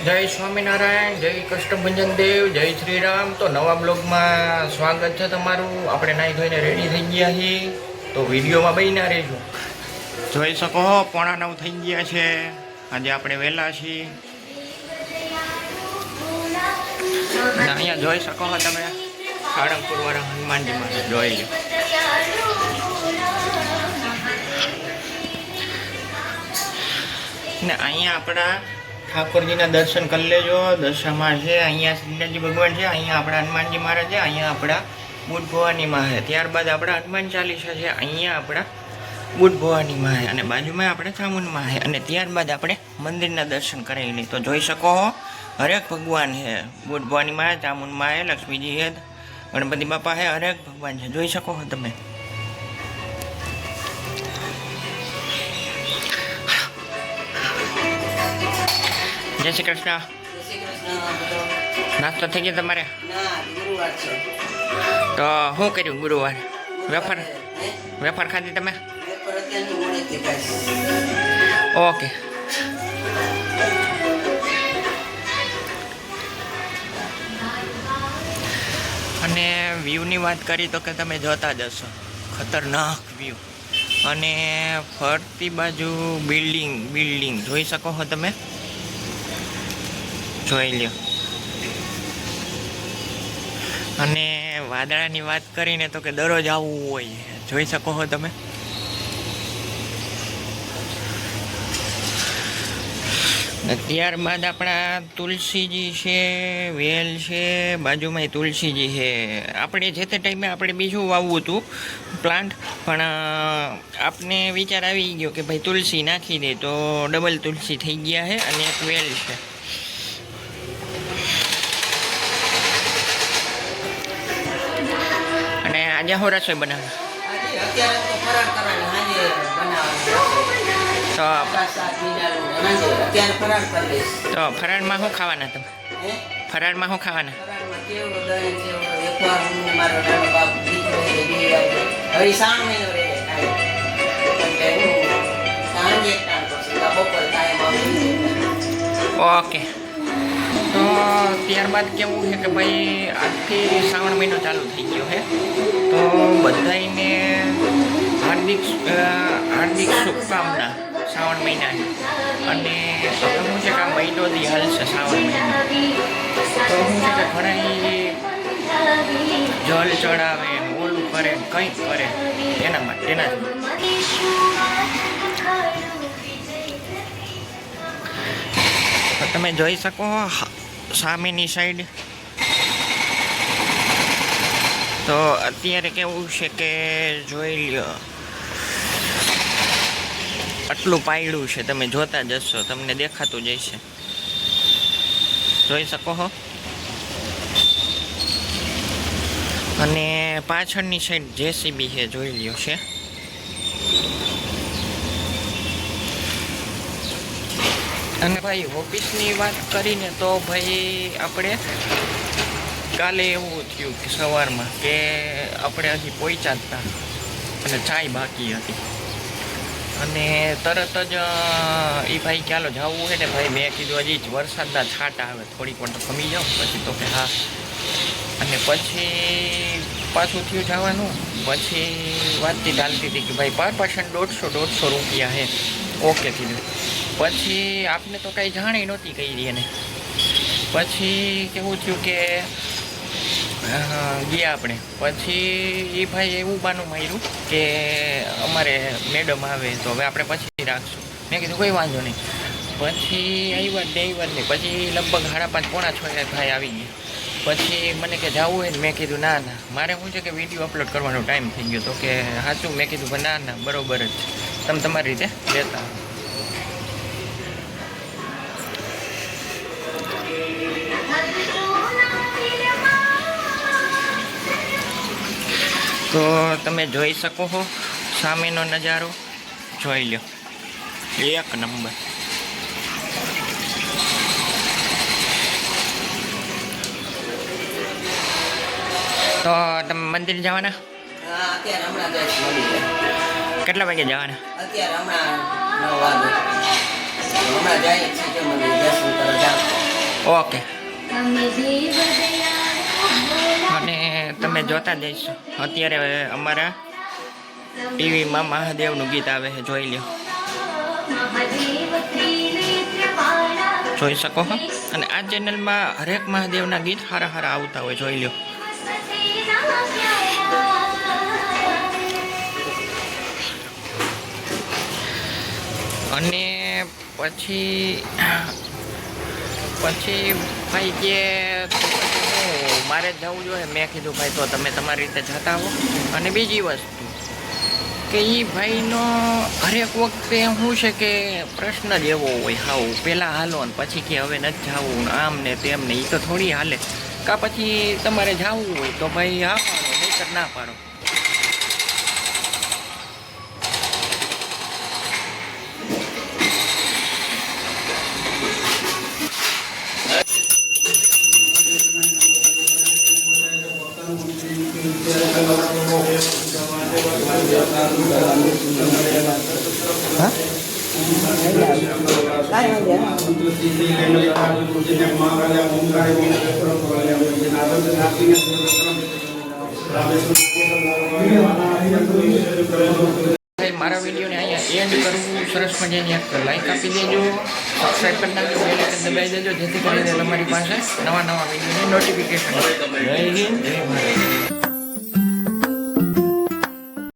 જય સ્વામિનારાયણ, જય કષ્ટભંજન દેવ, જય શ્રી રામ। તો નવા બ્લોગમાં સ્વાગત છે તમારું। આપણે નાહી ધોઈને રેડી થઈ ગયા છીએ, તો વિડીયોમાં બન્યા રહેજો। જોઈ શકો 8:45 થઈ ગયા છે। આજે આપણે વહેલા છીએ। અહીંયા જોઈ શકો છો તમે સાળંગપુર વાળા હનુમાનજી માટે જોઈ લો। ને અહીંયા આપણા ઠાકોરજીના દર્શન કરી લેજો। દશામાં છે, અહીંયા શ્રીનાથજી ભગવાન છે, અહીંયા આપણા હનુમાનજી મહારાજ છે, અહીંયા આપણા બુદ્ધ ભવાની માં છે। ત્યારબાદ આપણા હનુમાન ચાલીસા છે, અહીંયા આપણા બુદ્ધ ભવાની માં છે, અને બાજુમાં આપણે ચામુંડમાં છે, અને ત્યારબાદ આપણે મંદિરના દર્શન કરાવી લઈએ। તો જોઈ શકો હરેક ભગવાન છે, બુદ્ધ ભવાની માં, ચામુંડમાં છે, લક્ષ્મીજી છે, ગણપતિ બાપા છે, હરેક ભગવાન છે, જોઈ શકો છો તમે। જય શ્રી કૃષ્ણ। નાસ્તો થઈ ગયો તમારે? તો શું કર્યું ગુરુવારે? વેફર ખાધી તમે? ઓકે। અને વ્યૂની વાત કરી તો કે તમે જોતા જ હશો, ખતરનાક વ્યૂ, અને ફરતી બાજુ બિલ્ડિંગ જોઈ શકો છો તમે, જોઈ લ્યો। અને વાદળાની વાત કરીને તો કે દરરોજ આવવું હોય, જોઈ શકો છો તમે। ત્યારબાદ આપણા તુલસીજી છે, વેલ છે, બાજુમાં તુલસીજી છે। આપણે જે તે ટાઈમે આપણે બીજું વાવવું હતું પ્લાન્ટ, પણ આપને વિચાર આવી ગયો કે ભાઈ તુલસી નાખી દે, તો ડબલ તુલસી થઈ ગયા છે, અને એક વેલ છે। અને આજે હું રસોઈ બનાવે? તો ફરાળમાં શું ખાવાના તમે? ફરાળમાં શું ખાવાના? ઓકે। તો ત્યારબાદ કેવું છે કે ભાઈ આજથી શ્રાવણ મહિનો ચાલુ થઈ ગયો છે, તો બધાને હાર્દિક શુભકામના શ્રાવણ મહિનાની। અને શું છે કે આ મહિનો દી હાલશે શ્રાવણ મહિનો, તો શું છે કે ઘણા જલ ચડાવે, ઓલું કરે, કંઈક કરે, એના માટે તમે જોઈ શકો સામેની સાઈડ। તો અત્યારે કેવું છે કે જોઈ લ્યો, આટલું પાયડું છે, તમે જોતા જ હશો, તમને દેખાતું જ હશે, જોઈ શકો છો। અને પાછળની સાઈડ જેસીબી છે, જોઈ લ્યો છે। અને ભાઈ ઓફિસની વાત કરીને તો ભાઈ આપણે કાલે એવું થયું કે સવારમાં કે આપણે હજી પહોંચ્યા હતા અને ચાય બાકી હતી, અને તરત જ એ ભાઈ ચાલો જવું છે ને ભાઈ, મેં કીધું હજી જ વરસાદના છાંટા આવે, થોડીક વાર તો ખમી જાઉં, પછી તો કે હા। અને પછી પાછું થયું જવાનું, પછી વાતચીત ચાલતી હતી કે ભાઈ પર પર્સન 150 રૂપિયા છે, ઓકે કીધું। પછી આપને તો કાંઈ જાણી નહોતી કરી એને, પછી કેવું થયું કે ગયા આપણે, પછી એ ભાઈ એવું બાનું માર્યું કે અમારે મેડમ આવે તો હવે આપણે પછી રાખશું। મેં કીધું કોઈ વાંધો નહીં। પછી આવ્યા નહીં, પછી લગભગ 5:30 પોણા 6 ભાઈ આવી ગયા। પછી મને કે જવું હોય ને, મેં કીધું ના મારે શું છે કે વિડીયો અપલોડ કરવાનો ટાઈમ થઈ ગયો, તો કે સાચું? મેં કીધું ના બરોબર જ છે, તમે તમારી રીતે લેતા। તો તમે જોઈ શકો છો સામેનો નજારો, જોઈ લો, એક નંબર। તો તમે મંદિર જવાના? કેટલા વાગે જવાના? ઓકે. અને તમે જોતા જઈશો અત્યારે અમારા ટીવીમાં મહાદેવનું ગીત આવે છે, જોઈ લ્યો, જોઈ શકો છો. અને આ ચેનલમાં હરેક મહાદેવના ગીત સારા સારા આવતા હોય, જોઈ લ્યો. અને પછી ભાઈ કે મારે જવું જોઈએ, મેં કીધું ભાઈ તો તમે તમારી રીતે જતા આવો. અને બીજી વસ્તુ કે એ ભાઈનો હરેક વખતે શું છે કે પ્રશ્ન જ એવો હોય, હાવ પહેલાં હાલો ને પછી કે હવે નથી જવું આમ ને તેમ ને, એ તો થોડી હાલે. કાં પછી તમારે જવું હોય તો ભાઈ હા પાડો, નહીંતર ના પાડો. હા મારા વિડીયોને અહીંયા એન્ડ કરવું, સરસ મજાની એક લાઈક આપી દેજો, સબસ્ક્રાઈબ કરી નાખજો, બેલ આઇકન દબાવી દેજો, જેથી કરીને તમારી પાસે નવા વિડીયોની નોટિફિકેશન. જય હિન્દ, જય ભારત.